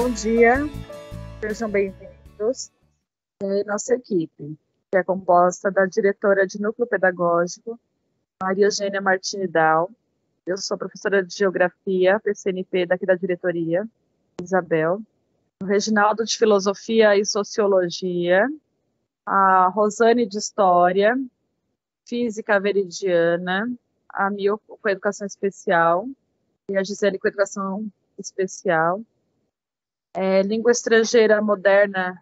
Bom dia, sejam bem-vindos à nossa equipe, que é composta da diretora de Núcleo Pedagógico, Maria Eugênia Martinidal. Eu sou professora de Geografia, PCNP, daqui da diretoria, Isabel. O Reginaldo de Filosofia e Sociologia, a Rosane de História, Física Veridiana, a Mil com Educação Especial e a Gisele com Educação Especial. Língua Estrangeira Moderna,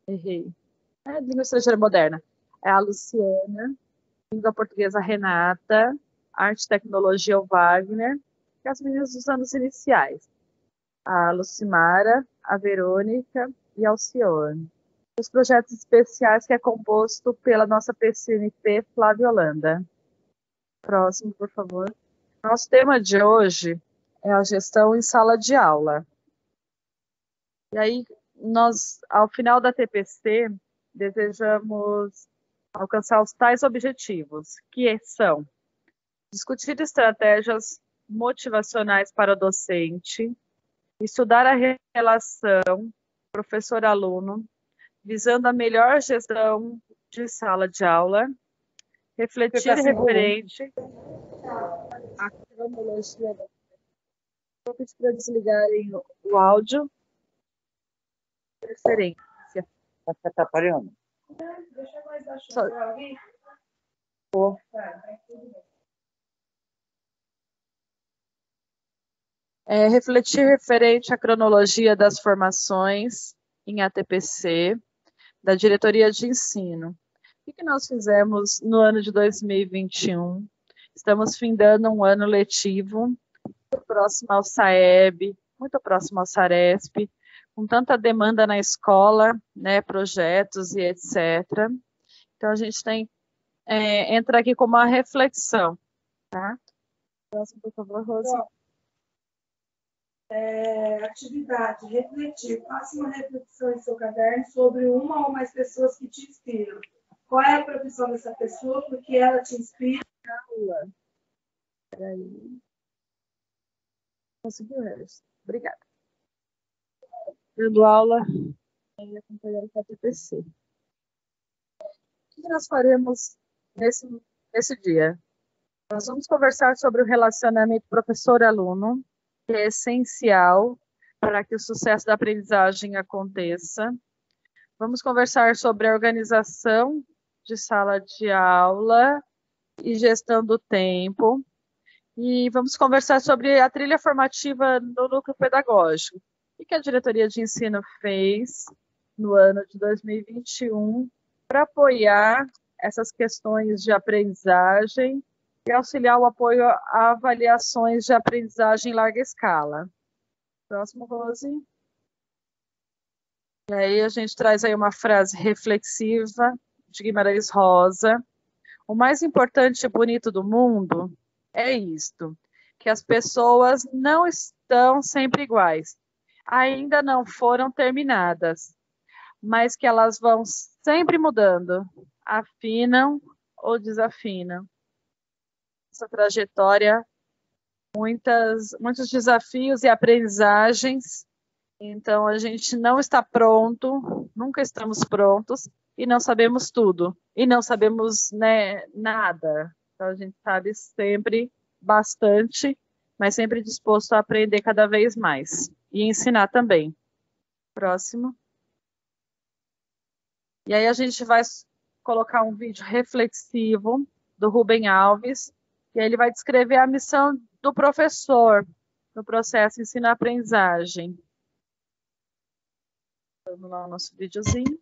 errei. Língua Estrangeira Moderna é a Luciana, Língua Portuguesa Renata, Arte e Tecnologia o Wagner, e as meninas dos anos iniciais, a Lucimara, a Verônica e a Alcione. Os projetos especiais que é composto pela nossa PCNP Flávia Holanda. Próximo, por favor. Nosso tema de hoje é a gestão em sala de aula. E aí, nós, ao final da TPC, desejamos alcançar os tais objetivos, que são discutir estratégias motivacionais para o docente, estudar a relação professor-aluno, visando a melhor gestão de sala de aula, refletir referente à cronologia da... Vou pedir para desligarem o áudio. Referência. Está atrapalhando? Deixa eu mais achar para alguém. Refletir referente à cronologia das formações em ATPC, da Diretoria de Ensino. O que nós fizemos no ano de 2021? Estamos findando um ano letivo, muito próximo ao SAEB, muito próximo ao SARESP, com tanta demanda na escola, né, projetos e etc. Então, a gente tem entra aqui com uma reflexão. Tá? Próximo, por favor, Rosa. Atividade, refletir. Faça uma reflexão em seu caderno sobre uma ou mais pessoas que te inspiram. Qual é a profissão dessa pessoa? Por que ela te inspira? Aula. Peraí. Conseguiu, Elis? Obrigada. Dando aula e acompanhando o TPC. O que nós faremos nesse dia? Nós vamos conversar sobre o relacionamento professor-aluno, que é essencial para que o sucesso da aprendizagem aconteça. Vamos conversar sobre a organização de sala de aula e gestão do tempo. E vamos conversar sobre a trilha formativa no núcleo pedagógico. O que a diretoria de ensino fez no ano de 2021 para apoiar essas questões de aprendizagem e auxiliar o apoio a avaliações de aprendizagem em larga escala. Próximo, Rose. E aí a gente traz aí uma frase reflexiva de Guimarães Rosa. O mais importante e bonito do mundo é isto, que as pessoas não estão sempre iguais, ainda não foram terminadas, mas que elas vão sempre mudando, afinam ou desafinam. Essa trajetória, muitos desafios e aprendizagens, então a gente não está pronto, nunca estamos prontos e não sabemos tudo, e não sabemos, né, nada. Então a gente sabe sempre bastante, mas sempre disposto a aprender cada vez mais e ensinar também. Próximo. E aí a gente vai colocar um vídeo reflexivo do Rubem Alves, e aí ele vai descrever a missão do professor no processo ensino-aprendizagem. Vamos lá o nosso videozinho.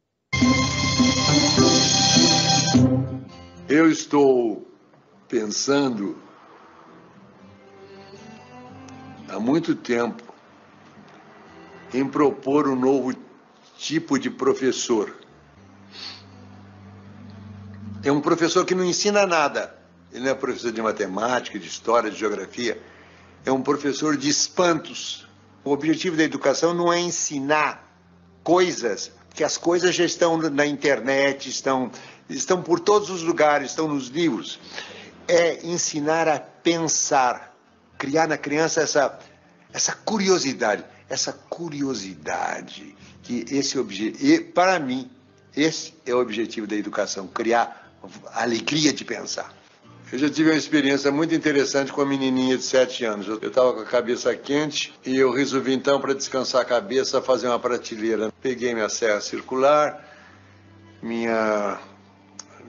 Eu estou pensando há muito tempo em propor um novo tipo de professor. É um professor que não ensina nada. Ele não é professor de matemática, de história, de geografia. É um professor de espantos. O objetivo da educação não é ensinar coisas, porque as coisas já estão na internet, estão por todos os lugares, estão nos livros. É ensinar a pensar, criar na criança essa curiosidade, essa curiosidade, que esse objetivo, para mim, esse é o objetivo da educação, criar alegria de pensar. Eu já tive uma experiência muito interessante com uma menininha de 7 anos. Eu estava com a cabeça quente e eu resolvi, então, para descansar a cabeça, fazer uma prateleira. Peguei minha serra circular, minha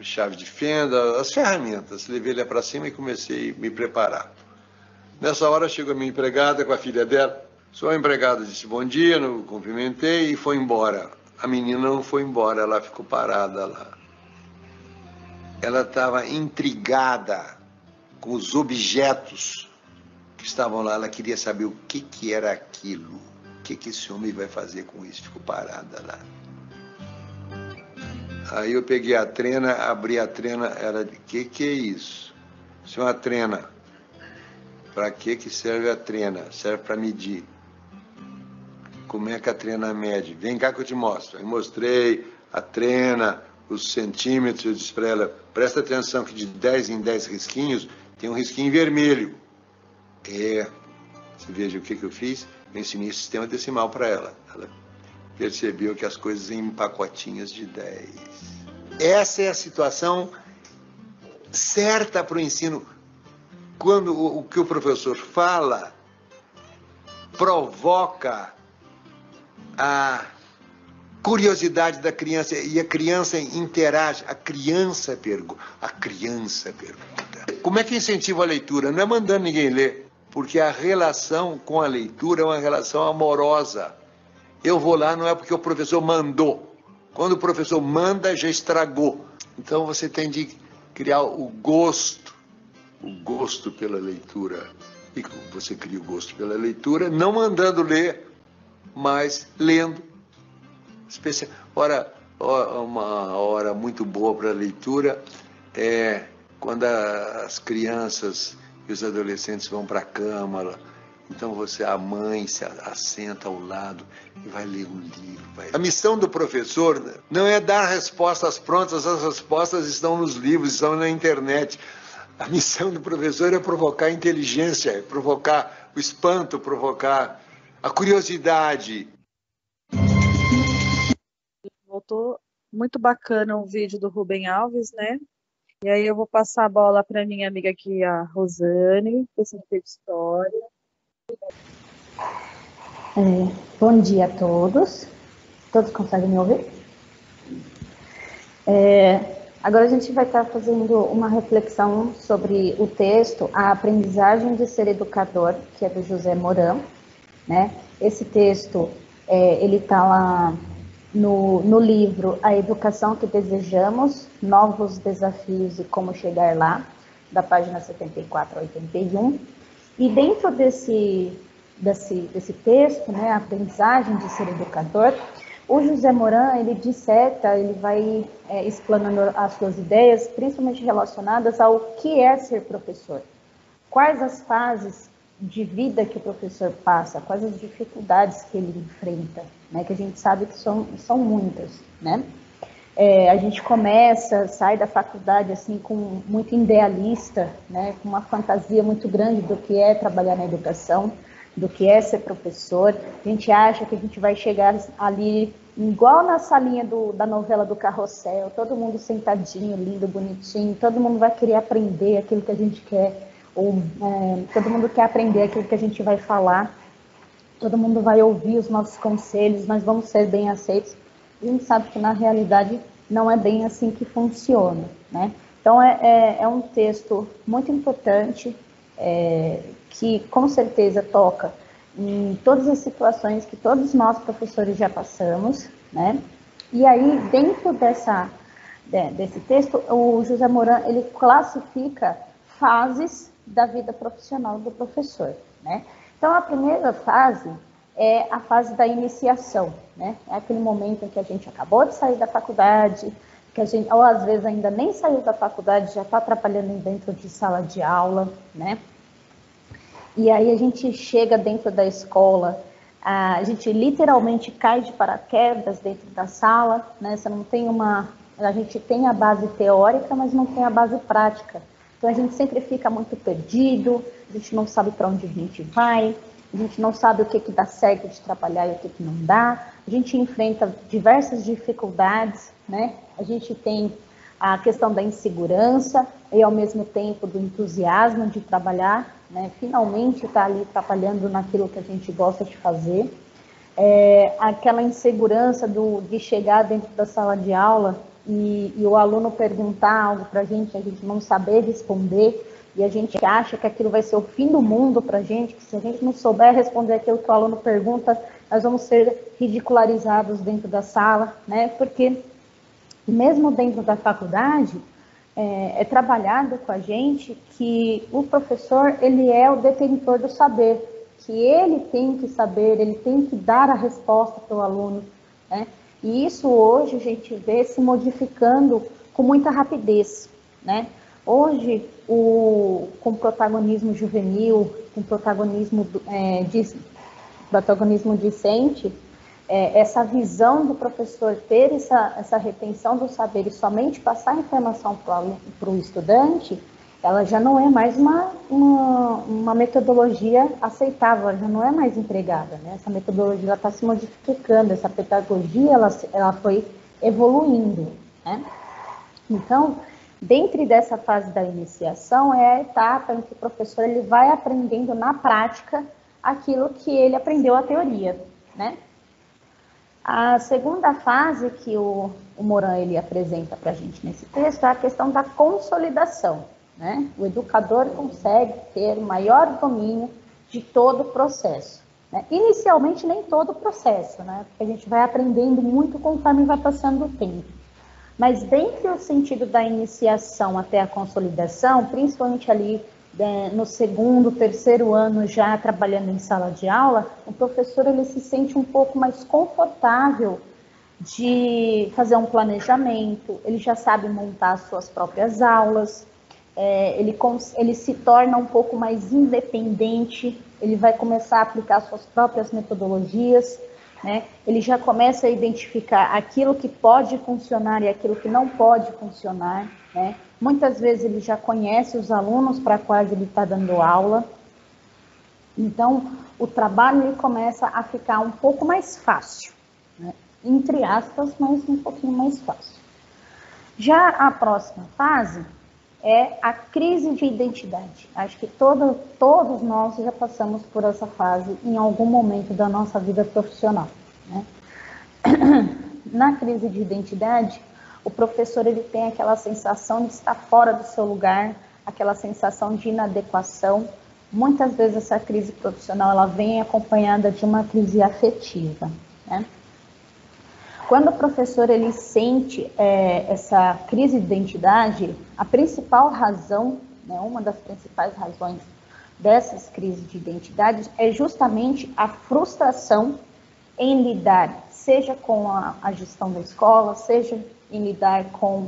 chave de fenda, as ferramentas. Levei ela para cima e comecei a me preparar. Nessa hora chegou a minha empregada com a filha dela. Só a empregada disse bom dia, eu cumprimentei e foi embora. A menina não foi embora, ela ficou parada lá. Ela estava intrigada com os objetos que estavam lá. Ela queria saber o que era aquilo. O que esse homem vai fazer com isso? Ficou parada lá. Aí eu peguei a trena, abri a trena. Ela disse, que é isso? Isso é uma trena. Para que serve a trena? Serve para medir. Como é que a trena mede? Vem cá que eu te mostro. Eu mostrei a trena, os centímetros. Eu disse para ela, presta atenção que de 10 em 10 risquinhos tem um risquinho vermelho. Você veja o que eu fiz? Eu ensinei o sistema decimal para ela. Ela percebeu que as coisas em pacotinhos de 10. Essa é a situação certa para o ensino. Quando o que o professor fala provoca a curiosidade da criança e a criança interage, a criança pergunta. Como é que incentiva a leitura? Não é mandando ninguém ler, porque a relação com a leitura é uma relação amorosa. Eu vou lá não é porque o professor mandou. Quando o professor manda, já estragou. Então você tem de criar o gosto pela leitura. E você cria o gosto pela leitura, não mandando ler, mas lendo. Uma hora muito boa para a leitura é quando as crianças e os adolescentes vão para a cama. Então a mãe se assenta ao lado e vai ler um livro. A missão do professor não é dar respostas prontas, as respostas estão nos livros, estão na internet. A missão do professor é provocar a inteligência, é provocar o espanto, provocar a curiosidade. Voltou muito bacana o vídeo do Rubem Alves, né? E aí eu vou passar a bola para minha amiga aqui, a Rosane, professora de História. Bom dia a todos. Todos conseguem me ouvir? Agora a gente vai estar fazendo uma reflexão sobre o texto A Aprendizagem de Ser Educador, que é do José Moran, né? Esse texto, ele está lá no livro A Educação que Desejamos, Novos Desafios e Como Chegar Lá, da página 74 a 81. E dentro desse texto, né, A Aprendizagem de Ser Educador, o José Moran, ele disserta, ele vai explanando as suas ideias, principalmente relacionadas ao que é ser professor. Quais as fases de vida que o professor passa, quais as dificuldades que ele enfrenta, né, que a gente sabe que são muitas, né? A gente sai da faculdade assim com muito idealista, né, com uma fantasia muito grande do que é trabalhar na educação, do que é ser professor. A gente acha que a gente vai chegar ali igual na salinha da novela do Carrossel, todo mundo sentadinho, lindo, bonitinho, todo mundo vai querer aprender aquilo que a gente quer, ou todo mundo quer aprender aquilo que a gente vai falar, todo mundo vai ouvir os nossos conselhos, nós vamos ser bem aceitos. E a gente sabe que na realidade não é bem assim que funciona, né? Então é um texto muito importante, que com certeza toca em todas as situações que todos nós professores já passamos, né? E aí, dentro desse texto, o José Moran, ele classifica fases da vida profissional do professor, né? Então, a primeira fase é a fase da iniciação, né? É aquele momento em que a gente acabou de sair da faculdade, que a gente, ou às vezes ainda nem saiu da faculdade, já está trabalhando dentro de sala de aula, né? E aí a gente chega dentro da escola, a gente literalmente cai de paraquedas dentro da sala, né? Você não tem a gente tem a base teórica, mas não tem a base prática. Então a gente sempre fica muito perdido, a gente não sabe para onde a gente vai, a gente não sabe o que dá certo de trabalhar e o que não dá, a gente enfrenta diversas dificuldades, né? A gente tem a questão da insegurança e, ao mesmo tempo, do entusiasmo de trabalhar, né? Finalmente está ali trabalhando naquilo que a gente gosta de fazer. Aquela insegurança de chegar dentro da sala de aula e o aluno perguntar algo para a gente não saber responder, e a gente acha que aquilo vai ser o fim do mundo para a gente, que se a gente não souber responder aquilo que o aluno pergunta, nós vamos ser ridicularizados dentro da sala, né? Porque mesmo dentro da faculdade, é trabalhado com a gente que o professor, ele é o detentor do saber, que ele tem que saber, ele tem que dar a resposta para o aluno, né? E isso hoje a gente vê se modificando com muita rapidez, né? Hoje, com protagonismo juvenil, com protagonismo discente, essa visão do professor ter essa retenção do saber e somente passar a informação para o estudante, ela já não é mais uma metodologia aceitável, já não é mais empregada, né? Essa metodologia está se modificando, essa pedagogia ela foi evoluindo, né? Então, dentro dessa fase da iniciação, é a etapa em que o professor ele vai aprendendo na prática aquilo que ele aprendeu a teoria, né? A segunda fase que o Moran ele apresenta para a gente nesse texto é a questão da consolidação, né? O educador consegue ter maior domínio de todo o processo, né? Inicialmente, nem todo o processo, né? Porque a gente vai aprendendo muito conforme vai passando o tempo. Mas dentro do sentido da iniciação até a consolidação, principalmente ali no segundo, terceiro ano já trabalhando em sala de aula, o professor ele se sente um pouco mais confortável de fazer um planejamento, ele já sabe montar as suas próprias aulas, ele se torna um pouco mais independente, ele vai começar a aplicar suas próprias metodologias, né? Ele já começa a identificar aquilo que pode funcionar e aquilo que não pode funcionar, né? Muitas vezes ele já conhece os alunos para quais ele está dando aula. Então, o trabalho ele começa a ficar um pouco mais fácil, né? Entre aspas, mas um pouquinho mais fácil. Já a próxima fase é a crise de identidade. Acho que todos nós já passamos por essa fase em algum momento da nossa vida profissional, né? Na crise de identidade, o professor ele tem aquela sensação de estar fora do seu lugar, aquela sensação de inadequação. Muitas vezes essa crise profissional ela vem acompanhada de uma crise afetiva, né? Quando o professor ele sente essa crise de identidade, a principal razão, né, uma das principais razões dessas crises de identidade é justamente a frustração em lidar, seja com a gestão da escola, seja em lidar com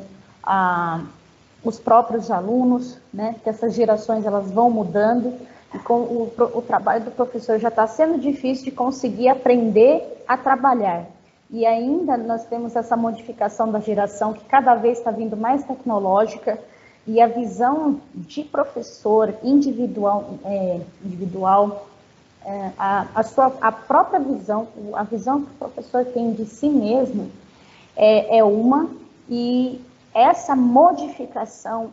os próprios alunos, né, que essas gerações elas vão mudando, e com o trabalho do professor já está sendo difícil de conseguir aprender a trabalhar. E ainda nós temos essa modificação da geração que cada vez está vindo mais tecnológica, e a visão de professor individual, a própria visão, a visão que o professor tem de si mesmo é uma, e essa modificação,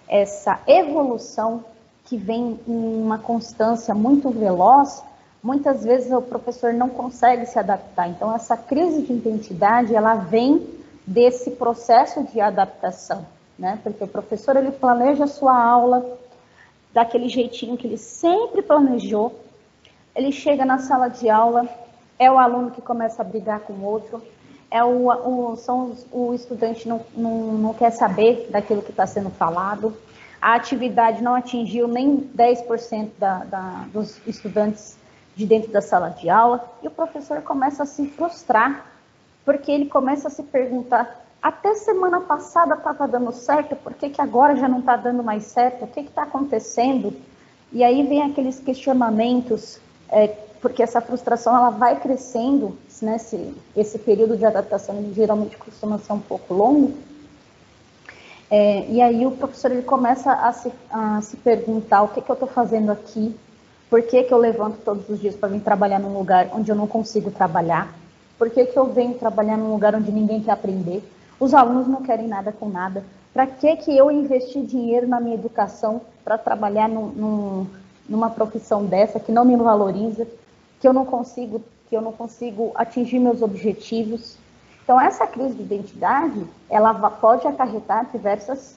essa evolução que vem em uma constância muito veloz, muitas vezes o professor não consegue se adaptar. Então, essa crise de identidade, ela vem desse processo de adaptação, né? Porque o professor, ele planeja a sua aula daquele jeitinho que ele sempre planejou, ele chega na sala de aula, é o aluno que começa a brigar com o outro, o estudante não quer saber daquilo que está sendo falado, a atividade não atingiu nem 10% dos estudantes de dentro da sala de aula, e o professor começa a se frustrar, porque ele começa a se perguntar, até semana passada estava dando certo, por que agora já não está dando mais certo? O que está acontecendo? E aí vem aqueles questionamentos, porque essa frustração ela vai crescendo, né? Esse período de adaptação geralmente costuma ser um pouco longo, E aí o professor ele começa a se perguntar o que eu estou fazendo aqui, por que eu levanto todos os dias para vir trabalhar num lugar onde eu não consigo trabalhar, por que eu venho trabalhar num lugar onde ninguém quer aprender, os alunos não querem nada com nada, para que eu investi dinheiro na minha educação para trabalhar numa profissão dessa que não me valoriza, que eu não consigo atingir meus objetivos. Então, essa crise de identidade, ela pode acarretar diversas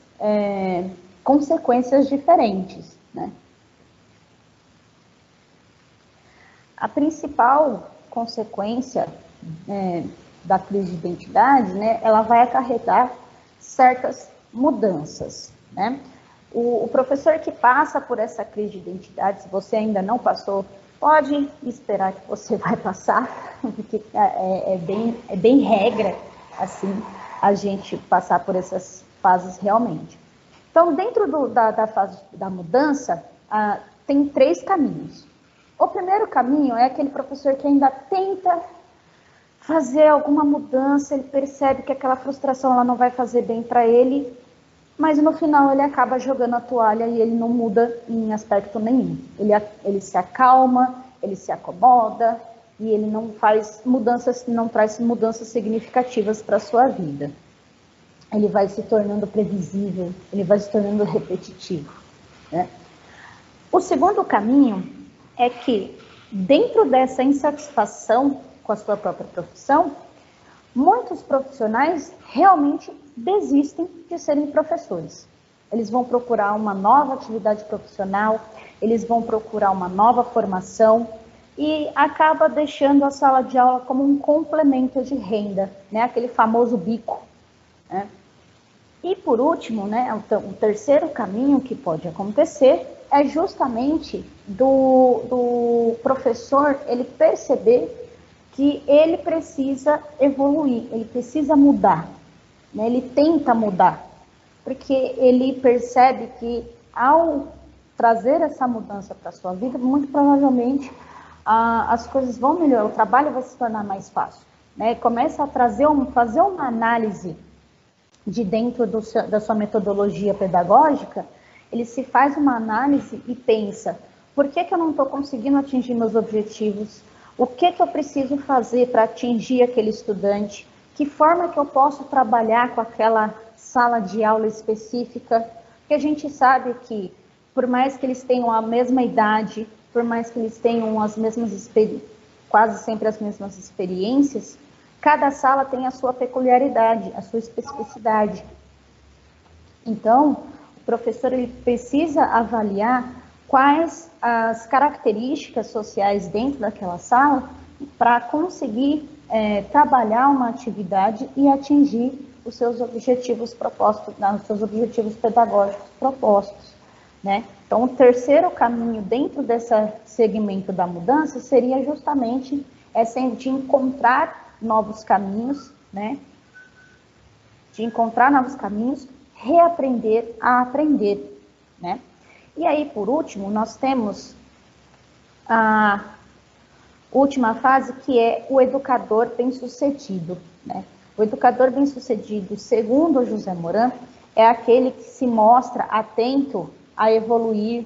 consequências diferentes, né? A principal consequência da crise de identidade, né, ela vai acarretar certas mudanças, né? O professor que passa por essa crise de identidade, se você ainda não passou, pode esperar que você vai passar, porque é bem regra, assim, a gente passar por essas fases realmente. Então, dentro da fase da mudança, tem 3 caminhos. O primeiro caminho é aquele professor que ainda tenta fazer alguma mudança, ele percebe que aquela frustração ela não vai fazer bem para ele, mas no final ele acaba jogando a toalha e ele não muda em aspecto nenhum. Ele se acalma, ele se acomoda e ele não faz mudanças, não traz mudanças significativas para a sua vida. Ele vai se tornando previsível, ele vai se tornando repetitivo, né? O segundo caminho é que, dentro dessa insatisfação com a sua própria profissão, muitos profissionais realmente desistem de serem professores. Eles vão procurar uma nova atividade profissional, eles vão procurar uma nova formação e acaba deixando a sala de aula como um complemento de renda, né? Aquele famoso bico, né? E por último, né, o terceiro caminho que pode acontecer é justamente do professor ele perceber que ele precisa evoluir, ele precisa mudar, né? Ele tenta mudar, porque ele percebe que ao trazer essa mudança para a sua vida, muito provavelmente as coisas vão melhorar, o trabalho vai se tornar mais fácil, né? Começa a fazer uma análise de dentro da sua metodologia pedagógica, ele se faz uma análise e pensa, por que eu não estou conseguindo atingir meus objetivos? O que eu preciso fazer para atingir aquele estudante? Que forma que eu posso trabalhar com aquela sala de aula específica? Porque a gente sabe que, por mais que eles tenham a mesma idade, por mais que eles tenham quase sempre as mesmas experiências, cada sala tem a sua peculiaridade, a sua especificidade. Então, o professor ele precisa avaliar quais as características sociais dentro daquela sala para conseguir trabalhar uma atividade e atingir os seus objetivos propostos, os seus objetivos pedagógicos propostos, né? Então, o terceiro caminho dentro desse segmento da mudança seria justamente de encontrar novos caminhos, né? De encontrar novos caminhos, reaprender a aprender, né? E aí, por último, nós temos a última fase, que é o educador bem-sucedido, né? O educador bem-sucedido, segundo o José Moran, é aquele que se mostra atento a evoluir,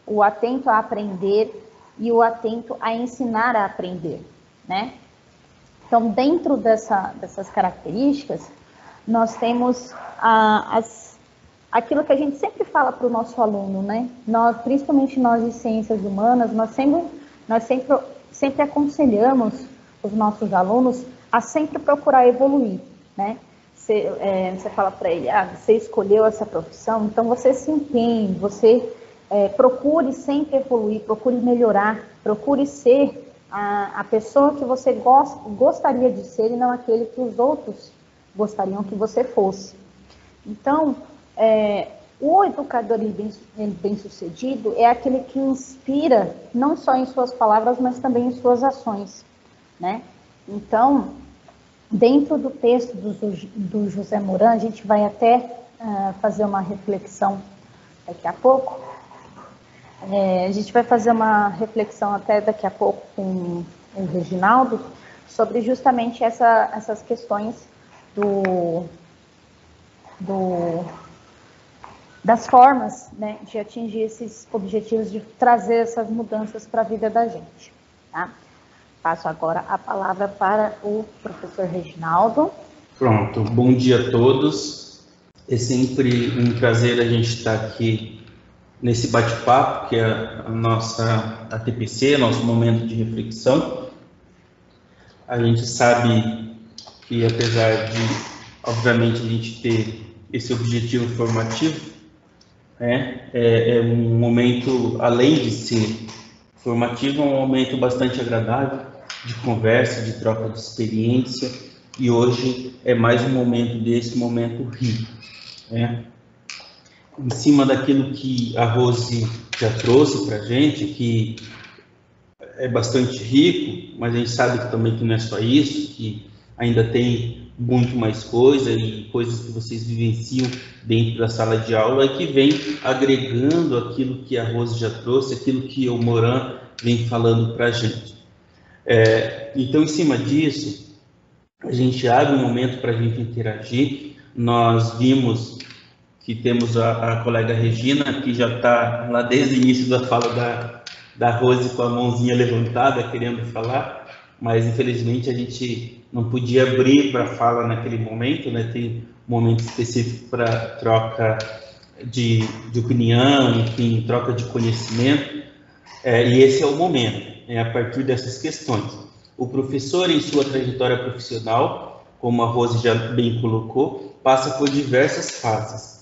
o atento a aprender e o atento a ensinar a aprender, né? Então, dentro dessas características, nós temos aquilo que a gente sempre fala para o nosso aluno, né? Principalmente nós de ciências humanas, nós sempre aconselhamos os nossos alunos a sempre procurar evoluir, né? Você fala para ele, você escolheu essa profissão, então você se empenhe, você procure sempre evoluir, procure melhorar, procure ser a pessoa que você gostaria de ser e não aquele que os outros gostariam que você fosse. Então, o educador bem-sucedido é aquele que inspira, não só em suas palavras, mas também em suas ações, né? Então, dentro do texto do José Moran, a gente vai até fazer uma reflexão daqui a pouco. A gente vai fazer uma reflexão até daqui a pouco com o Reginaldo sobre justamente essas questões das formas, né, de atingir esses objetivos, de trazer essas mudanças para a vida da gente. Tá? Passo agora a palavra para o professor Reginaldo. Pronto, bom dia a todos. É sempre um prazer a gente estar aqui nesse bate-papo, que é a nossa ATPC, nosso momento de reflexão. A gente sabe que, apesar de, obviamente, a gente ter esse objetivo formativo, né, é um momento, além de ser formativo, é um momento bastante agradável de conversa, de troca de experiência, e hoje é mais um momento desse, momento rico, né? Em cima daquilo que a Rose já trouxe para a gente, que é bastante rico, mas a gente sabe também que não é só isso, que ainda tem muito mais coisa e coisas que vocês vivenciam dentro da sala de aula e que vem agregando aquilo que a Rose já trouxe, aquilo que o Moran vem falando para a gente. Então, em cima disso, a gente abre um momento para a gente interagir. Nós vimos que temos a colega Regina, que já está lá desde o início da fala da Rose com a mãozinha levantada, querendo falar, mas infelizmente a gente não podia abrir para fala naquele momento, né? Tem um momento específico para troca de opinião, enfim, troca de conhecimento, e esse é o momento, a partir dessas questões. O professor, em sua trajetória profissional, como a Rose já bem colocou, passa por diversas fases.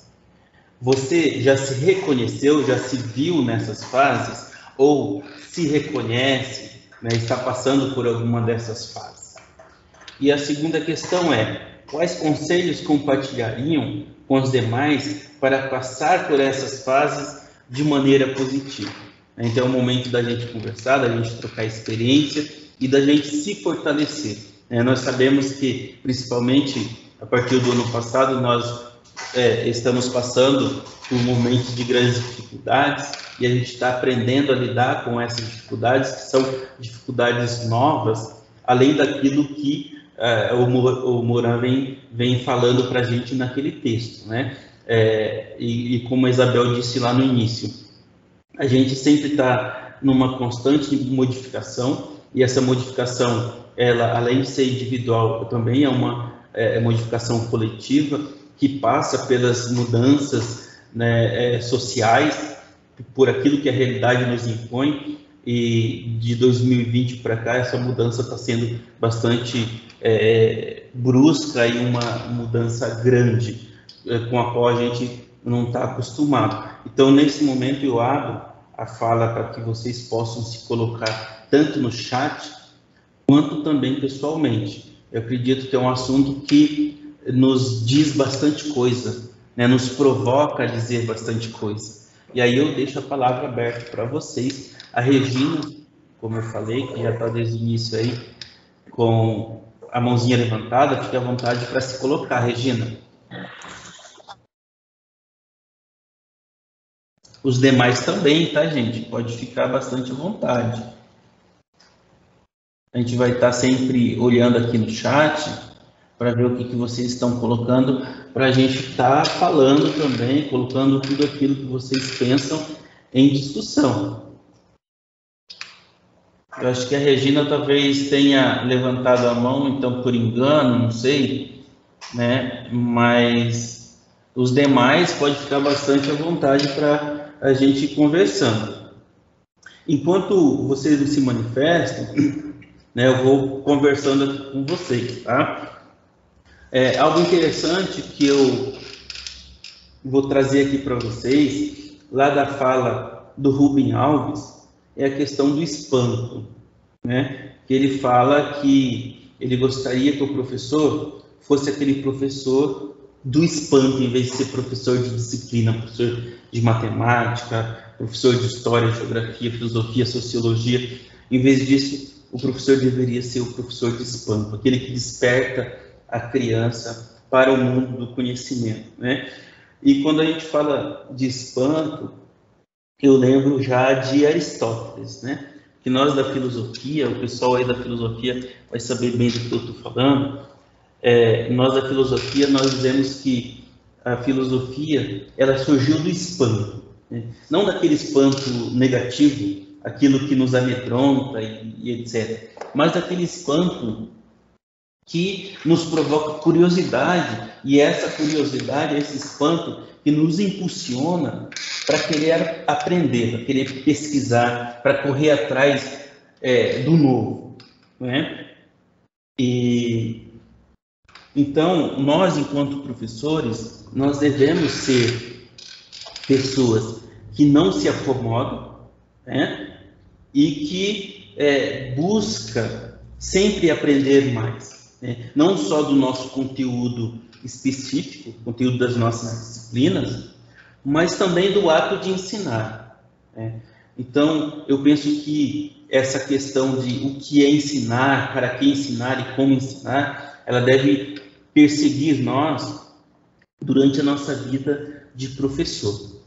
Você já se reconheceu, já se viu nessas fases, ou se reconhece, né, está passando por alguma dessas fases? E a segunda questão é: quais conselhos compartilhariam com os demais para passar por essas fases de maneira positiva? Então é o momento da gente conversar, da gente trocar experiência e da gente se fortalecer. Nós sabemos que, principalmente a partir do ano passado, nós estamos passando por momentos de grandes dificuldades e a gente está aprendendo a lidar com essas dificuldades, que são dificuldades novas, além daquilo que o Moran vem falando para a gente naquele texto, né? E como a Isabel disse lá no início, a gente sempre está numa constante modificação, e essa modificação, ela, além de ser individual, também é uma modificação coletiva, que passa pelas mudanças, né, sociais, por aquilo que a realidade nos impõe, e de 2020 para cá essa mudança está sendo bastante brusca e uma mudança grande, com a qual a gente não está acostumado. Então, nesse momento, eu abro a fala para que vocês possam se colocar tanto no chat, quanto também pessoalmente. Eu acredito que é um assunto que nos diz bastante coisa, né? Nos provoca a dizer bastante coisa. E aí eu deixo a palavra aberta para vocês. A Regina, como eu falei, que já está desde o início aí, com a mãozinha levantada, fique à vontade para se colocar, Regina. Os demais também, tá, gente? Pode ficar bastante à vontade. A gente vai estar sempre olhando aqui no chat para ver o que vocês estão colocando, para a gente estar falando também, colocando tudo aquilo que vocês pensam em discussão. Eu acho que a Regina talvez tenha levantado a mão, então, por engano, não sei, né? Mas os demais pode ficar bastante à vontade para a gente ir conversando. Enquanto vocês não se manifestam, né, eu vou conversando aqui com vocês, tá? Algo interessante que eu vou trazer aqui para vocês, lá da fala do Rubem Alves, é a questão do espanto, né? Que ele fala que ele gostaria que o professor fosse aquele professor do espanto, em vez de ser professor de disciplina, professor de matemática, professor de história, geografia, filosofia, sociologia. Em vez disso, o professor deveria ser o professor de espanto, aquele que desperta a criança para o mundo do conhecimento, né? E quando a gente fala de espanto, eu lembro já de Aristóteles, né? Que nós da filosofia, o pessoal aí da filosofia vai saber bem do que eu estou falando. Nós da filosofia, nós dizemos que a filosofia, ela surgiu do espanto, né? Não daquele espanto negativo, aquilo que nos amedronta e etc., mas daquele espanto que nos provoca curiosidade, e essa curiosidade, esse espanto, que nos impulsiona para querer aprender, para querer pesquisar, para correr atrás do novo, né? E então, nós, enquanto professores, nós devemos ser pessoas que não se acomodam, né? E que busca sempre aprender mais, né? Não só do nosso conteúdo específico, conteúdo das nossas disciplinas, mas também do ato de ensinar, né? Então, eu penso que essa questão de o que é ensinar, para que ensinar e como ensinar, ela deve perseguir nós durante a nossa vida de professor,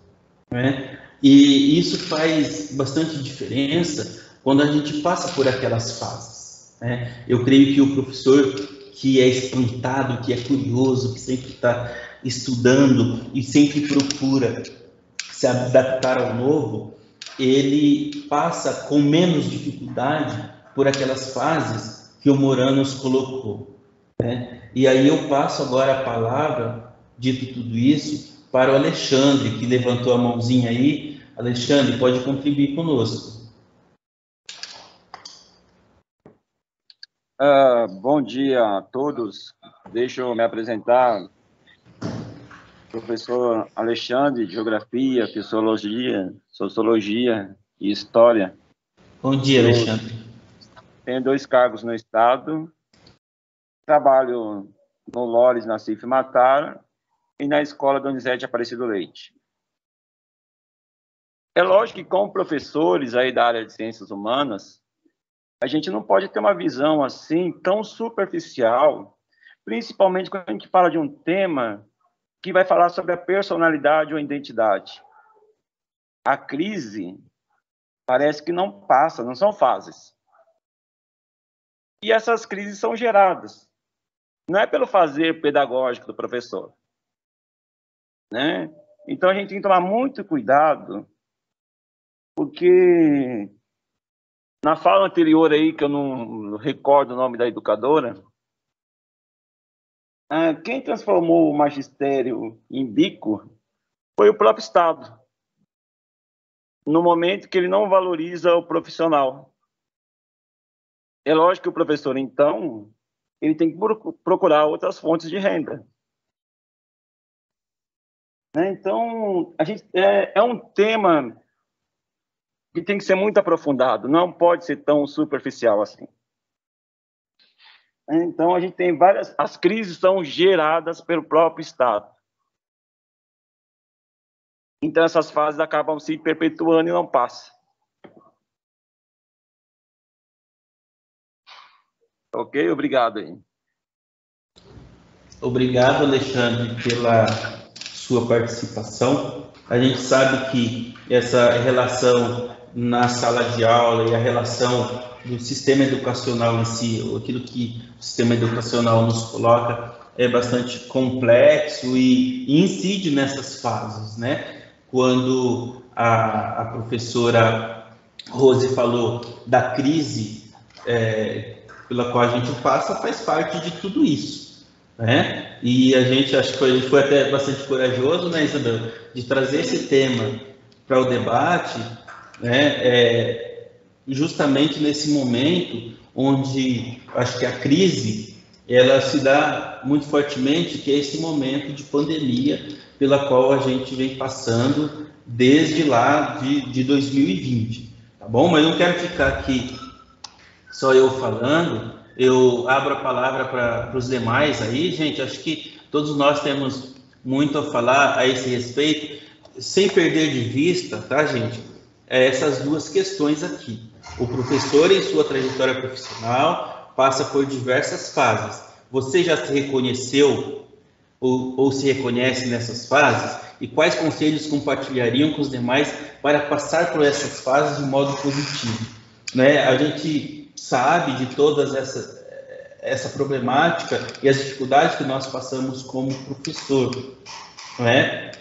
né? E isso faz bastante diferença quando a gente passa por aquelas fases, né? Eu creio que o professor que é espantado, que é curioso, que sempre está estudando e sempre procura se adaptar ao novo, ele passa com menos dificuldade por aquelas fases que o Moran nos colocou, né? E aí eu passo agora a palavra, dito tudo isso, para o Alexandre, que levantou a mãozinha aí. Alexandre, pode contribuir conosco. Bom dia a todos. Deixa eu me apresentar. Professor Alexandre, de Geografia, Fisiologia, Sociologia e História. Bom dia, Alexandre. Tenho 2 cargos no Estado. Trabalho no Lores, na Cif Matar, e na Escola Donizete Aparecido Leite. É lógico que, como professores aí da área de Ciências Humanas, a gente não pode ter uma visão assim tão superficial, principalmente quando a gente fala de um tema que vai falar sobre a personalidade ou a identidade. A crise parece que não passa, não são fases. E essas crises são geradas. Não é pelo fazer pedagógico do professor, né? Então, a gente tem que tomar muito cuidado, porque na fala anterior aí, que eu não recordo o nome da educadora, quem transformou o magistério em bico foi o próprio Estado, no momento que ele não valoriza o profissional. É lógico que o professor, então, ele tem que procurar outras fontes de renda. Então, a gente, é um tema que tem que ser muito aprofundado, não pode ser tão superficial assim. Então, a gente tem as crises são geradas pelo próprio Estado. Então, essas fases acabam se perpetuando e não passam. Ok? Obrigado aí. Obrigado, Alexandre, pela sua participação. A gente sabe que essa relação na sala de aula e a relação do sistema educacional em si, aquilo que o sistema educacional nos coloca, é bastante complexo e incide nessas fases, né? Quando a professora Rose falou da crise pela qual a gente passa, faz parte de tudo isso, né? E a gente, acho que a gente foi até bastante corajoso, né, Isabel, de trazer esse tema para o debate, né, justamente nesse momento onde acho que a crise ela se dá muito fortemente, que é esse momento de pandemia pela qual a gente vem passando desde lá de 2020, tá bom? Mas eu não quero ficar aqui só eu falando, eu abro a palavra para os demais aí, gente. Acho que todos nós temos muito a falar a esse respeito, sem perder de vista, tá, gente? Essas duas questões aqui. O professor, em sua trajetória profissional, passa por diversas fases. Você já se reconheceu ou se reconhece nessas fases? E quais conselhos compartilhariam com os demais para passar por essas fases de modo positivo? Né? A gente sabe de todas essa problemática e as dificuldades que nós passamos como professor. não é?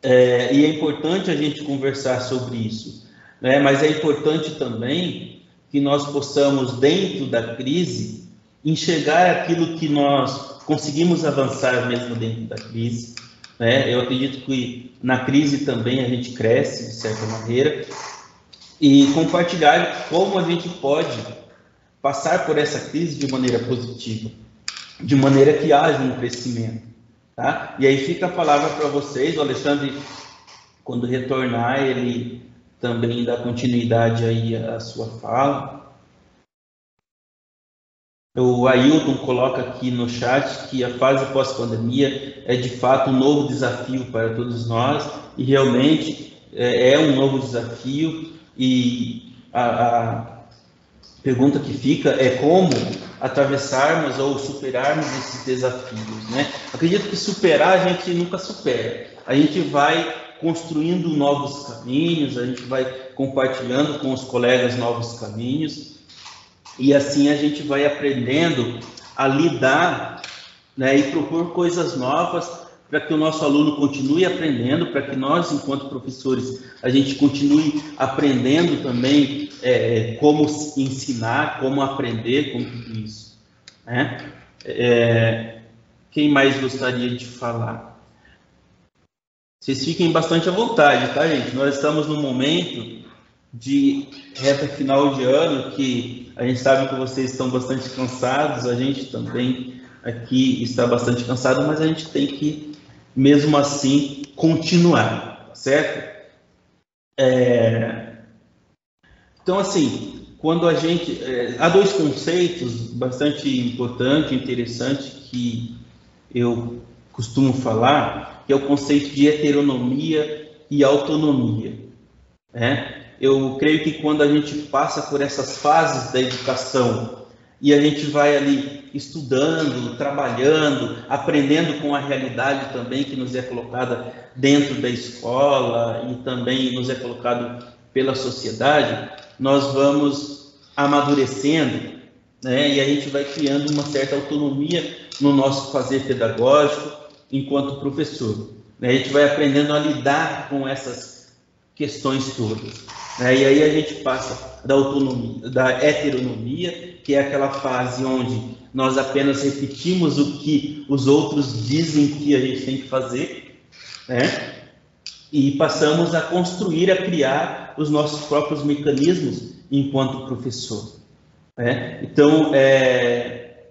E é importante a gente conversar sobre isso, né? Mas é importante também que nós possamos, dentro da crise, enxergar aquilo que nós conseguimos avançar mesmo dentro da crise, né? Eu acredito que na crise também a gente cresce, de certa maneira, e compartilhar como a gente pode passar por essa crise de maneira positiva, de maneira que haja um crescimento, tá? E aí fica a palavra para vocês. O Alexandre, quando retornar, ele também dá continuidade aí à sua fala. O Ailton coloca aqui no chat que a fase pós-pandemia é de fato um novo desafio para todos nós, e realmente é um novo desafio, e a pergunta que fica é como atravessarmos ou superarmos esses desafios, né? Acredito que superar a gente nunca supera, a gente vai construindo novos caminhos, a gente vai compartilhando com os colegas novos caminhos, e assim a gente vai aprendendo a lidar, né, e propor coisas novas para que o nosso aluno continue aprendendo, para que nós, enquanto professores, a gente continue aprendendo também como ensinar, como aprender, como tudo isso, né? Quem mais gostaria de falar? Vocês fiquem bastante à vontade, tá, gente? Nós estamos num momento de reta final de ano que a gente sabe que vocês estão bastante cansados, a gente também aqui está bastante cansado, mas a gente tem que, mesmo assim, continuar, certo? Então, assim, quando a gente... há dois conceitos bastante importantes, interessantes, que eu costumo falar, que é o conceito de heteronomia e autonomia, né? Eu creio que quando a gente passa por essas fases da educação e a gente vai ali estudando, trabalhando, aprendendo com a realidade também que nos é colocada dentro da escola e também nos é colocado pela sociedade, nós vamos amadurecendo, né? E a gente vai criando uma certa autonomia no nosso fazer pedagógico enquanto professor, né? A gente vai aprendendo a lidar com essas questões todas, né? E aí a gente passa da autonomia, da heteronomia, que é aquela fase onde nós apenas repetimos o que os outros dizem que a gente tem que fazer, né? E passamos a construir, a criar os nossos próprios mecanismos enquanto professor, né? Então,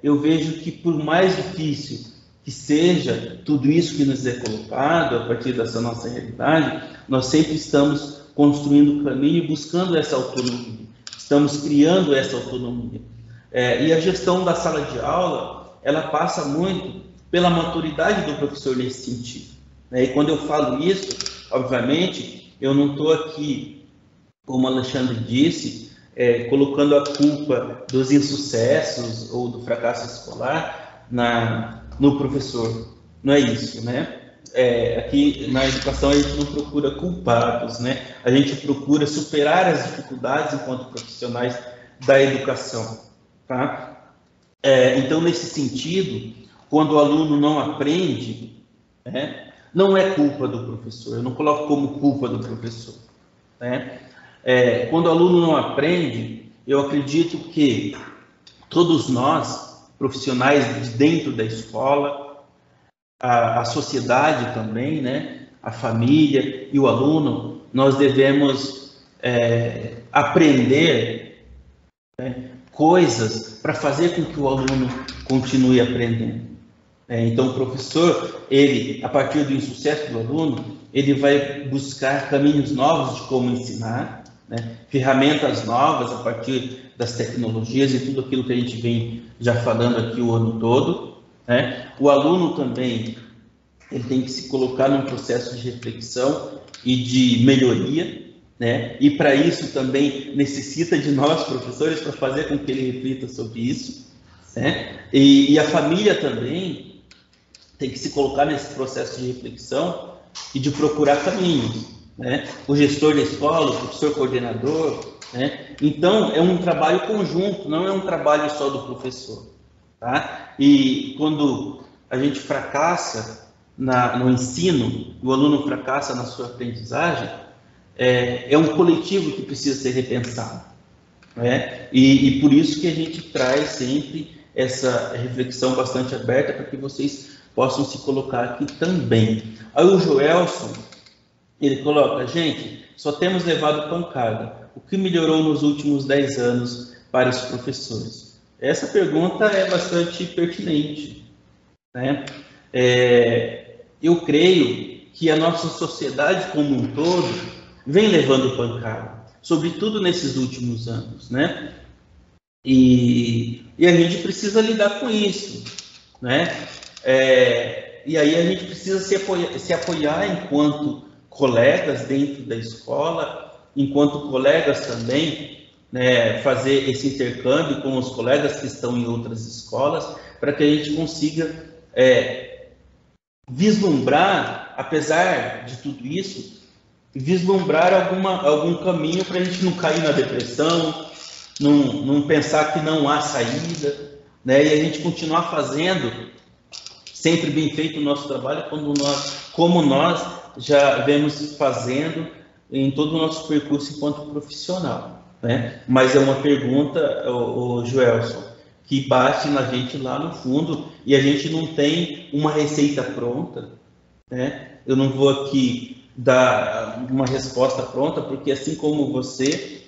eu vejo que por mais difícil que seja tudo isso que nos é colocado a partir dessa nossa realidade, nós sempre estamos construindo o caminho e buscando essa autonomia, estamos criando essa autonomia. E a gestão da sala de aula, ela passa muito pela maturidade do professor nesse sentido, né? E quando eu falo isso, obviamente, eu não estou aqui, como o Alexandre disse, colocando a culpa dos insucessos ou do fracasso escolar no professor. Não é isso, né? Aqui na educação a gente não procura culpados, né? A gente procura superar as dificuldades enquanto profissionais da educação, tá? Então, nesse sentido, quando o aluno não aprende, né, não é culpa do professor, eu não coloco como culpa do professor, né? Quando o aluno não aprende, eu acredito que todos nós, profissionais de dentro da escola, a sociedade também, né, a família e o aluno, nós devemos aprender, né, coisas para fazer com que o aluno continue aprendendo. Então, o professor, ele, a partir do insucesso do aluno, ele vai buscar caminhos novos de como ensinar, né, ferramentas novas a partir das tecnologias e tudo aquilo que a gente vem já falando aqui o ano todo, né? O aluno também, ele tem que se colocar num processo de reflexão e de melhoria, né? E para isso também necessita de nós, professores, para fazer com que ele reflita sobre isso, né? E a família também tem que se colocar nesse processo de reflexão e de procurar caminhos, né? O gestor da escola, o professor coordenador, né? Então, é um trabalho conjunto, não é um trabalho só do professor, tá? E quando a gente fracassa no ensino, o aluno fracassa na sua aprendizagem, é um coletivo que precisa ser repensado, né? E por isso que a gente traz sempre essa reflexão bastante aberta para que vocês possam se colocar aqui também. Aí o Joelson, ele coloca: gente, só temos levado pancada. O que melhorou nos últimos 10 anos para os professores? Essa pergunta é bastante pertinente, né? Eu creio que a nossa sociedade como um todo vem levando pancada, sobretudo nesses últimos anos, né? E a gente precisa lidar com isso, né? E aí a gente precisa se apoiar enquanto colegas dentro da escola, enquanto colegas também, né, fazer esse intercâmbio com os colegas que estão em outras escolas, para que a gente consiga vislumbrar, apesar de tudo isso, vislumbrar algum caminho para a gente não cair na depressão, não pensar que não há saída, né, e a gente continuar fazendo sempre bem feito o nosso trabalho, como nós já vemos fazendo em todo o nosso percurso enquanto profissional, né? Mas é uma pergunta, o Joelson, que bate na gente lá no fundo, e a gente não tem uma receita pronta, né? Eu não vou aqui dar uma resposta pronta, porque assim como você,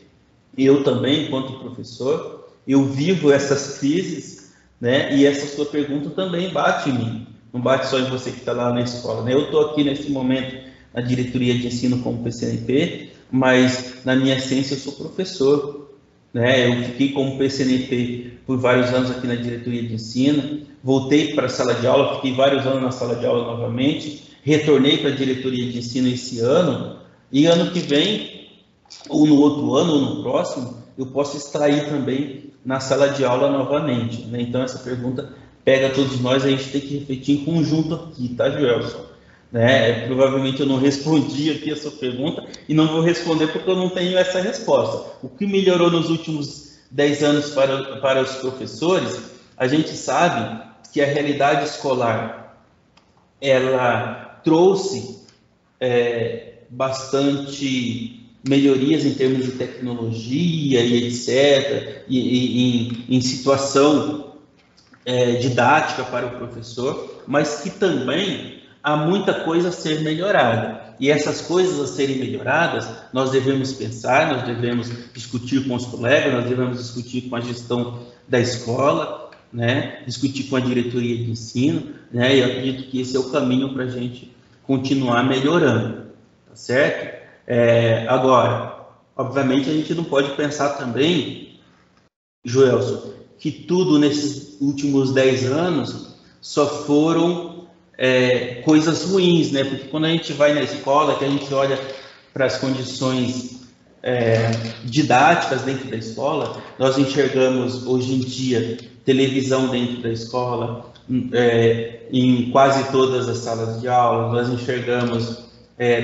eu também, enquanto professor, eu vivo essas crises, né? E essa sua pergunta também bate em mim. Não bate só em você que está lá na escola, né? Eu estou aqui nesse momento na diretoria de ensino como PCNP, mas na minha essência eu sou professor, né? Eu fiquei como PCNP por vários anos aqui na diretoria de ensino, voltei para a sala de aula, fiquei vários anos na sala de aula novamente, retornei para a diretoria de ensino esse ano, e ano que vem, ou no outro ano, ou no próximo, eu posso estar aí também na sala de aula novamente, né? Então essa pergunta pega todos nós, a gente tem que refletir em conjunto aqui, tá, Joelson? Né? Provavelmente eu não respondi aqui a sua pergunta e não vou responder porque eu não tenho essa resposta. O que melhorou nos últimos 10 anos para os professores? A gente sabe que a realidade escolar ela trouxe bastante melhorias em termos de tecnologia e etc, e em situação didática para o professor, mas que também há muita coisa a ser melhorada. E essas coisas a serem melhoradas, nós devemos pensar, nós devemos discutir com os colegas, nós devemos discutir com a gestão da escola, né? Discutir com a diretoria de ensino, né? E eu acredito que esse é o caminho para a gente continuar melhorando, tá certo? Agora, obviamente, a gente não pode pensar também, Joelson, que tudo nesses últimos 10 anos só foram coisas ruins, né? Porque quando a gente vai na escola, que a gente olha para as condições didáticas dentro da escola, nós enxergamos hoje em dia televisão dentro da escola, em quase todas as salas de aula, nós enxergamos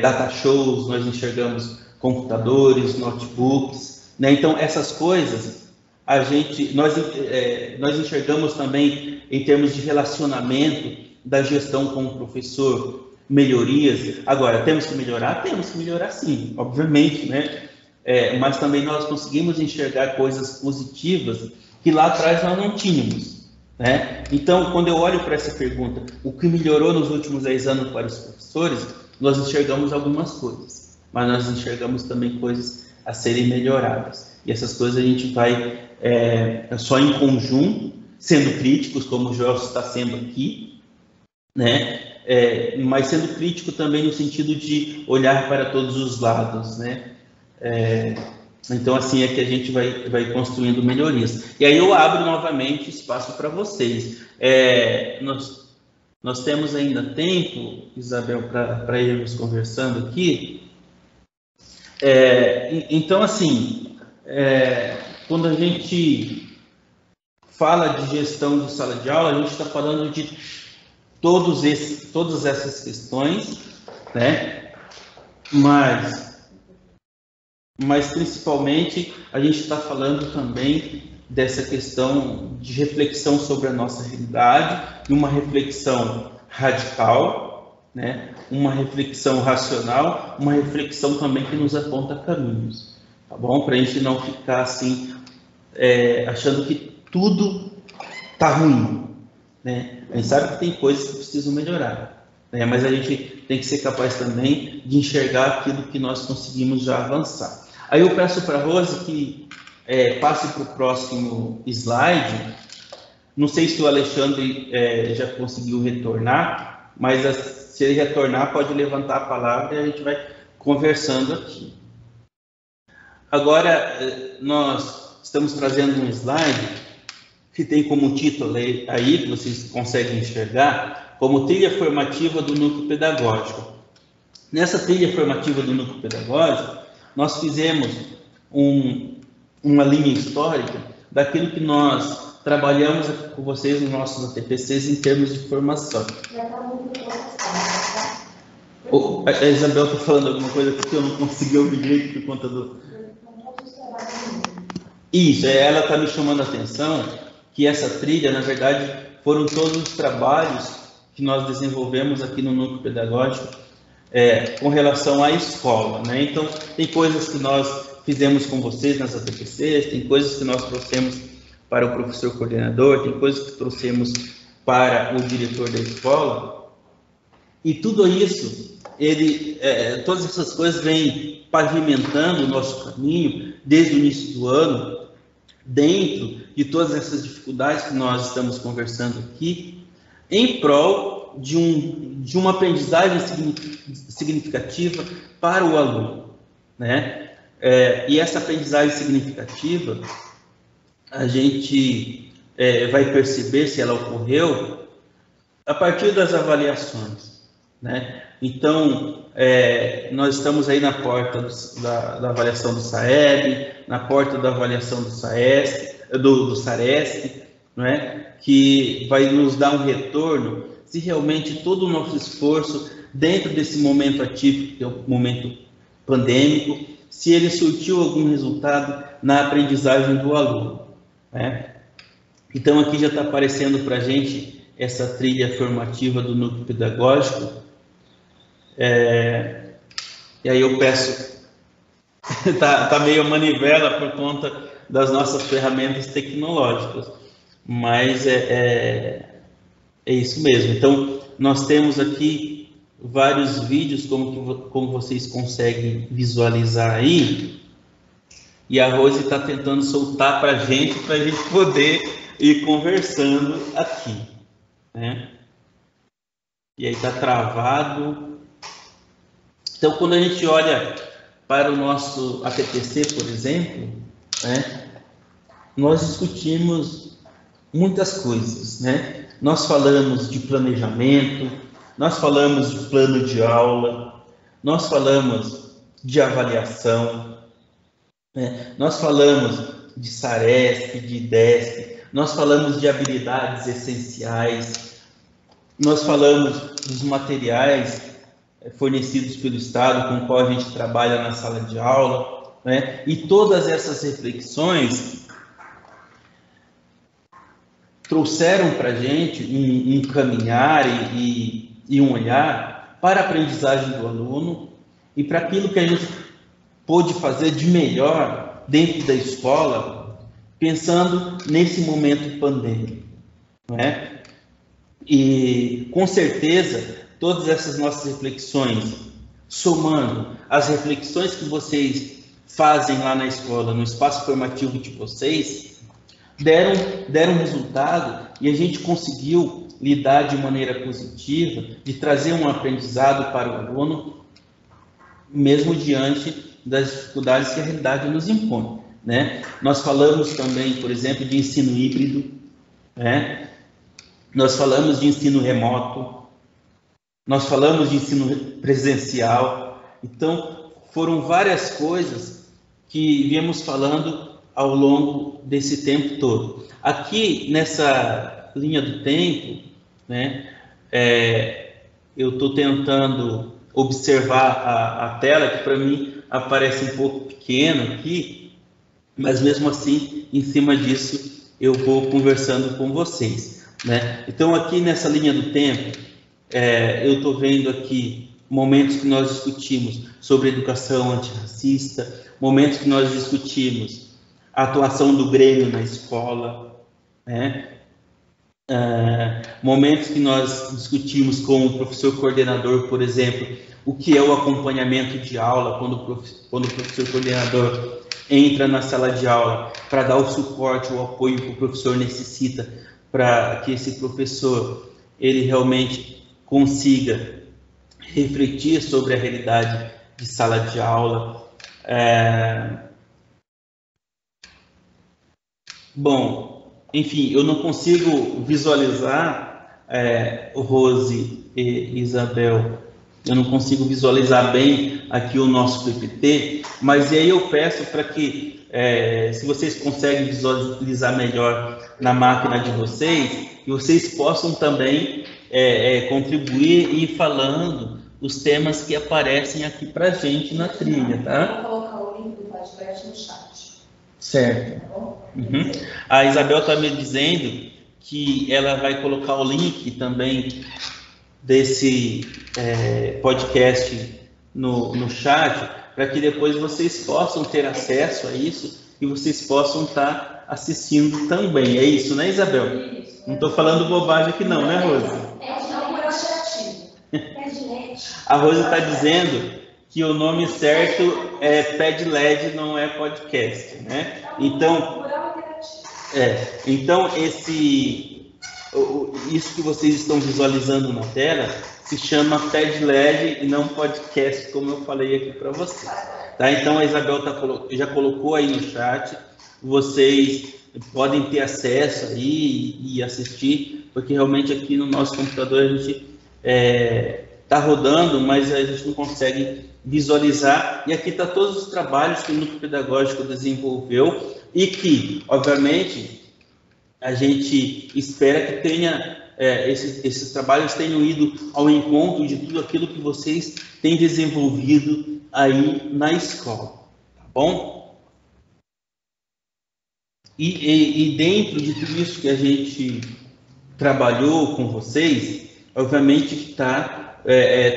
data shows, nós enxergamos computadores, notebooks, né? Então essas coisas nós enxergamos também em termos de relacionamento da gestão com o professor, melhorias. Agora, temos que melhorar sim, obviamente, né? Mas também nós conseguimos enxergar coisas positivas que lá atrás nós não tínhamos, né? Então, quando eu olho para essa pergunta, o que melhorou nos últimos 10 anos para os professores, nós enxergamos algumas coisas, mas nós enxergamos também coisas a serem melhoradas. E essas coisas a gente vai só em conjunto, sendo críticos, como o Jorge está sendo aqui, né? Mas sendo crítico também no sentido de olhar para todos os lados, né? Então assim é que a gente vai construindo melhorias. E aí eu abro novamente espaço para vocês. Nós temos ainda tempo, Isabel, para irmos conversando aqui. Então assim, quando a gente fala de gestão de sala de aula, a gente está falando de todas essas questões, né? Mas principalmente a gente está falando também dessa questão de reflexão sobre a nossa realidade, uma reflexão radical, né? Uma reflexão racional, uma reflexão também que nos aponta caminhos, tá bom? Para a gente não ficar assim, achando que tudo tá ruim, né? A gente sabe que tem coisas que precisam melhorar, né? Mas a gente tem que ser capaz também de enxergar aquilo que nós conseguimos já avançar. Aí eu peço para a Rose que passe para o próximo slide. Não sei se o Alexandre já conseguiu retornar, mas se ele retornar, pode levantar a palavra e a gente vai conversando aqui. Agora, nós estamos trazendo um slide que tem como título aí, que vocês conseguem enxergar, como trilha formativa do núcleo pedagógico. Nessa trilha formativa do núcleo pedagógico, nós fizemos uma linha histórica daquilo que nós trabalhamos com vocês nos nossos ATPCs em termos de formação. A Isabel está falando alguma coisa aqui que eu não consegui ouvir direito por conta do... Isso, ela está me chamando a atenção que essa trilha, na verdade, foram todos os trabalhos que nós desenvolvemos aqui no núcleo pedagógico com relação à escola, né? Então, tem coisas que nós fizemos com vocês nas ATPCs, tem coisas que nós trouxemos para o professor coordenador, tem coisas que trouxemos para o diretor da escola, e tudo isso, todas essas coisas vêm pavimentando o nosso caminho desde o início do ano, dentro de todas essas dificuldades que nós estamos conversando aqui, em prol de uma aprendizagem significativa para o aluno, né? E essa aprendizagem significativa, a gente vai perceber se ela ocorreu a partir das avaliações, né? Então, nós estamos aí na porta da avaliação do SAEB, na porta da avaliação do SARESC, né? Que vai nos dar um retorno se realmente todo o nosso esforço, dentro desse momento atípico, que é o momento pandêmico, se ele surtiu algum resultado na aprendizagem do aluno, né? Então, aqui já está aparecendo para a gente essa trilha formativa do núcleo pedagógico. E aí eu peço, tá meio manivela por conta das nossas ferramentas tecnológicas, mas é isso mesmo. Então, nós temos aqui vários vídeos, como vocês conseguem visualizar aí, e a Rose está tentando soltar para a gente poder ir conversando aqui, né? E aí está travado. Então, quando a gente olha para o nosso ATPC, por exemplo, né, nós discutimos muitas coisas, né? Nós falamos de planejamento, nós falamos de plano de aula, nós falamos de avaliação, né? Nós falamos de SARESC, de IDESC, nós falamos de habilidades essenciais, nós falamos dos materiais fornecidos pelo Estado com o qual a gente trabalha na sala de aula, né? E todas essas reflexões trouxeram para a gente um caminhar e um olhar para a aprendizagem do aluno e para aquilo que a gente pôde fazer de melhor dentro da escola, pensando nesse momento pandêmico, né? E, com certeza, todas essas nossas reflexões, somando as reflexões que vocês fazem lá na escola, no espaço formativo de vocês, deram resultado e a gente conseguiu lidar de maneira positiva, de trazer um aprendizado para o aluno, mesmo diante das dificuldades que a realidade nos impõe, né? Nós falamos também, por exemplo, de ensino híbrido, né? Nós falamos de ensino remoto, nós falamos de ensino presencial. Então, foram várias coisas que viemos falando ao longo desse tempo todo. Aqui, nessa linha do tempo, né, eu estou tentando observar a tela, que para mim aparece um pouco pequena aqui, mas mesmo assim, em cima disso, eu vou conversando com vocês, né? Então, aqui nessa linha do tempo, eu estou vendo aqui momentos que nós discutimos sobre educação antirracista, momentos que nós discutimos a atuação do Grêmio na escola, né? Momentos que nós discutimos com o professor coordenador, por exemplo, o que é o acompanhamento de aula, quando o professor coordenador entra na sala de aula para dar o suporte, o apoio que o professor necessita para que esse professor ele realmente consiga refletir sobre a realidade de sala de aula. Bom, enfim, eu não consigo visualizar, Rose e Isabel, eu não consigo visualizar bem aqui o nosso PPT, mas aí eu peço para que, se vocês conseguem visualizar melhor na máquina de vocês, que vocês possam também contribuir e ir falando os temas que aparecem aqui para a gente na trilha, tá? Vou colocar o link do podcast no chat. Certo. Uhum. A Isabel está me dizendo que ela vai colocar o link também desse podcast no chat, para que depois vocês possam ter acesso a isso e vocês possam estar assistindo também. É isso, né, Isabel? Isso. Não estou falando bobagem aqui não, né, Rose? A Rose está dizendo que o nome certo é PED-LED, não é podcast, né? Então, isso que vocês estão visualizando na tela se chama PED-LED e não podcast, como eu falei aqui para vocês. Tá? Então, a Isabel já colocou aí no chat, vocês podem ter acesso aí e assistir, porque realmente aqui no nosso computador a gente está rodando, mas a gente não consegue visualizar. E aqui está todos os trabalhos que o Núcleo Pedagógico desenvolveu e que, obviamente, a gente espera que tenha esses trabalhos tenham ido ao encontro de tudo aquilo que vocês têm desenvolvido aí na escola, tá bom? E dentro de tudo isso que a gente trabalhou com vocês, obviamente que está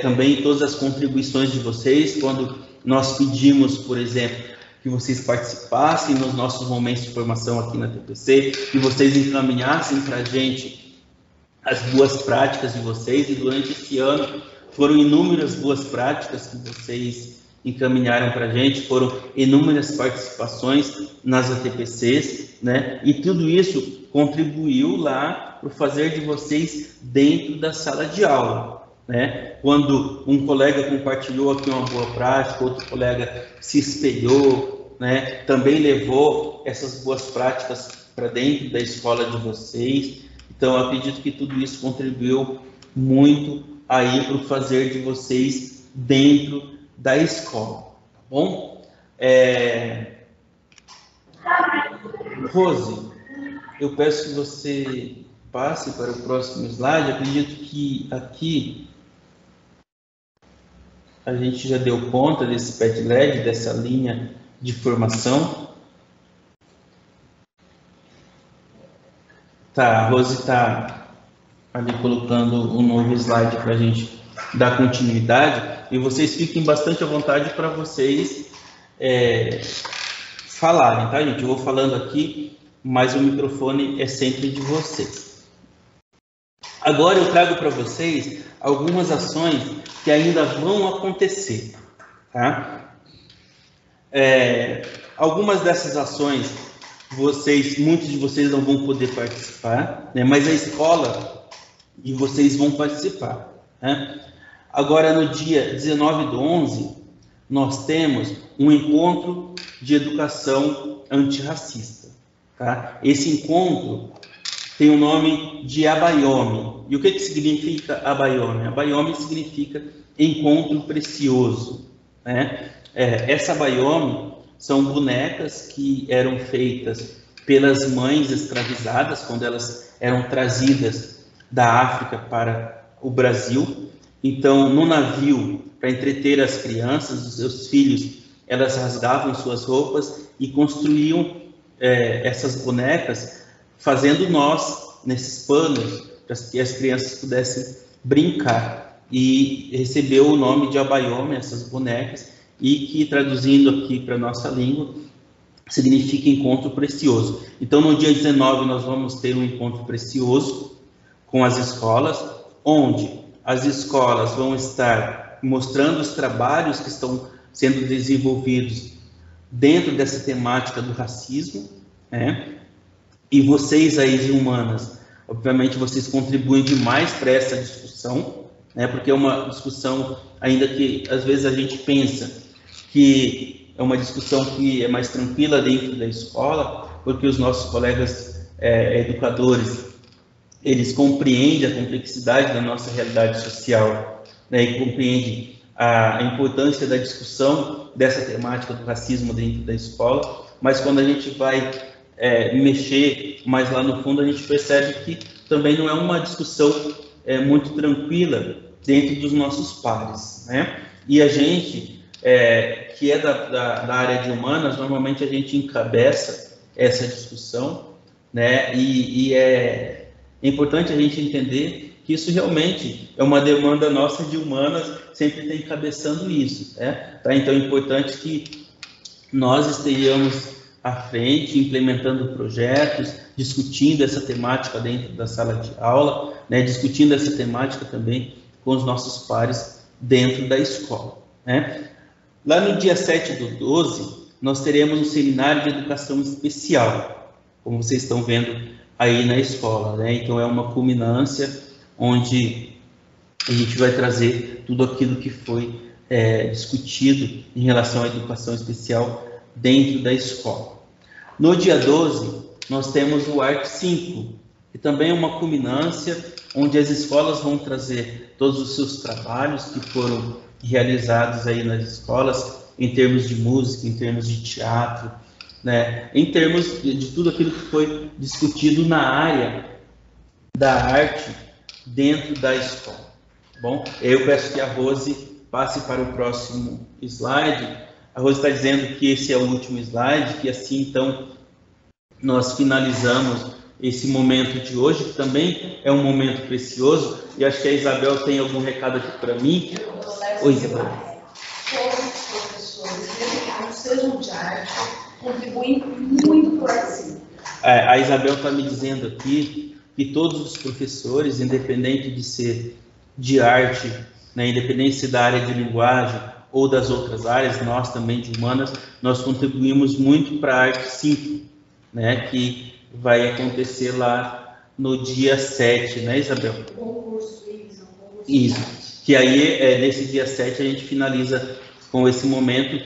também todas as contribuições de vocês, quando nós pedimos, por exemplo, que vocês participassem nos nossos momentos de formação aqui na TPC, que vocês encaminhassem para a gente as boas práticas de vocês, e durante esse ano foram inúmeras boas práticas que vocês encaminharam para a gente, foram inúmeras participações nas ATPCs, né? E tudo isso contribuiu lá para o fazer de vocês dentro da sala de aula, né? Quando um colega compartilhou aqui uma boa prática, outro colega se espelhou, né? Também levou essas boas práticas para dentro da escola de vocês. Então, eu acredito que tudo isso contribuiu muito aí para o fazer de vocês dentro da escola, tá bom? Rose, eu peço que você passe para o próximo slide. Eu acredito que aqui a gente já deu conta desse PED-LED, dessa linha de formação. Tá, a Rose está ali colocando um novo slide para a gente dar continuidade, e vocês fiquem bastante à vontade para vocês falarem, tá, gente? Eu vou falando aqui, mas o microfone é sempre de vocês. Agora eu trago para vocês algumas ações que ainda vão acontecer, tá? Algumas dessas ações muitos de vocês não vão poder participar, né? Mas a escola e vocês vão participar, né? Agora, no dia 19/11, nós temos um encontro de educação antirracista, tá? Esse encontro tem o nome de Abayomi. E o que significa Abayomi? Abayomi significa encontro precioso, né? Essa Abayomi são bonecas que eram feitas pelas mães escravizadas quando elas eram trazidas da África para o Brasil. Então, no navio, para entreter as crianças, os seus filhos, elas rasgavam suas roupas e construíam essas bonecas, fazendo nós nesses panos, para que as crianças pudessem brincar, e recebeu o nome de Abayomi, essas bonecas, e que, traduzindo aqui para a nossa língua, significa encontro precioso. Então, no dia 19, nós vamos ter um encontro precioso com as escolas, onde as escolas vão estar mostrando os trabalhos que estão sendo desenvolvidos dentro dessa temática do racismo, né? E vocês aí de humanas, obviamente, vocês contribuem demais para essa discussão, né? Porque é uma discussão, ainda que às vezes a gente pensa que é uma discussão que é mais tranquila dentro da escola, porque os nossos colegas educadores, eles compreendem a complexidade da nossa realidade social, né, e compreendem a importância da discussão dessa temática do racismo dentro da escola, mas quando a gente vai mexer mais lá no fundo, a gente percebe que também não é uma discussão muito tranquila dentro dos nossos pares, né? E a gente, que é da área de humanas, normalmente a gente encabeça essa discussão, né? E é importante a gente entender que isso realmente é uma demanda nossa de humanas, sempre está encabeçando isso, né? Tá? Então é importante que nós estejamos à frente, implementando projetos, discutindo essa temática dentro da sala de aula, né? Discutindo essa temática também com os nossos pares dentro da escola, né? Lá no dia 7/12, nós teremos um seminário de educação especial, como vocês estão vendo aí na escola, né? Então é uma culminância onde a gente vai trazer tudo aquilo que foi discutido em relação à educação especial dentro da escola. No dia 12, nós temos o ARC 5, que também é uma culminância onde as escolas vão trazer todos os seus trabalhos que foram realizados aí nas escolas, em termos de música, em termos de teatro, né? Em termos de tudo aquilo que foi discutido na área da arte dentro da escola. Bom, eu peço que a Rose passe para o próximo slide. A Rose está dizendo que esse é o último slide, que assim, então, nós finalizamos esse momento de hoje, que também é um momento precioso, e acho que a Isabel tem algum recado aqui para mim. Oi, Isabel. Todos os professores, mesmo sejam de arte, contribuem muito para o ensino. A Isabel está me dizendo aqui que todos os professores, independente de ser de arte, né, independente de ser da área de linguagem ou das outras áreas, nós também de humanas, nós contribuímos muito para a Arte 5, né, que vai acontecer lá no dia 7, né, Isabel? Isso, que aí nesse dia 7 a gente finaliza com esse momento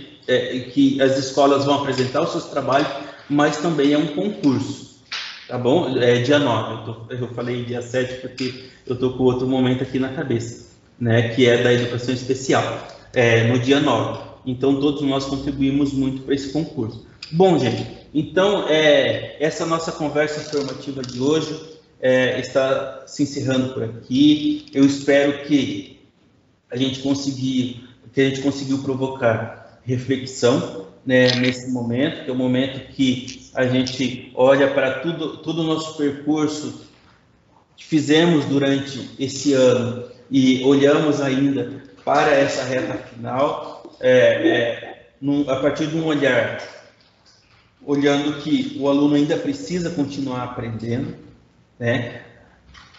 que as escolas vão apresentar os seus trabalhos, mas também é um concurso, tá bom? Dia 9, eu falei dia 7 porque eu estou com outro momento aqui na cabeça, né, que é da educação especial, no dia 9. Então todos nós contribuímos muito para esse concurso. Bom, gente, então essa nossa conversa formativa de hoje está se encerrando por aqui. Eu espero que a gente conseguiu provocar reflexão, né, nesse momento, que é o momento que a gente olha para todo o nosso percurso que fizemos durante esse ano e olhamos ainda para essa reta final, a partir de um olhar, olhando que o aluno ainda precisa continuar aprendendo, né?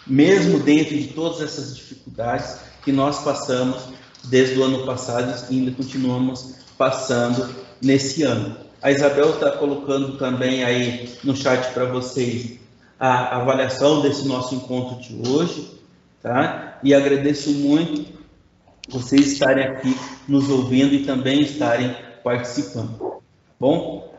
Mesmo dentro de todas essas dificuldades que nós passamos desde o ano passado e ainda continuamos passando nesse ano. A Isabel está colocando também aí no chat para vocês a avaliação desse nosso encontro de hoje, tá? E agradeço muito vocês estarem aqui nos ouvindo e também estarem participando. Bom,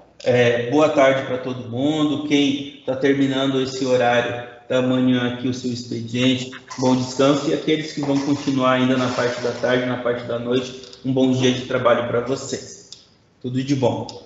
boa tarde para todo mundo. Quem está terminando esse horário da manhã aqui o seu expediente, bom descanso, e aqueles que vão continuar ainda na parte da tarde, na parte da noite, um bom dia de trabalho para vocês. Tudo de bom.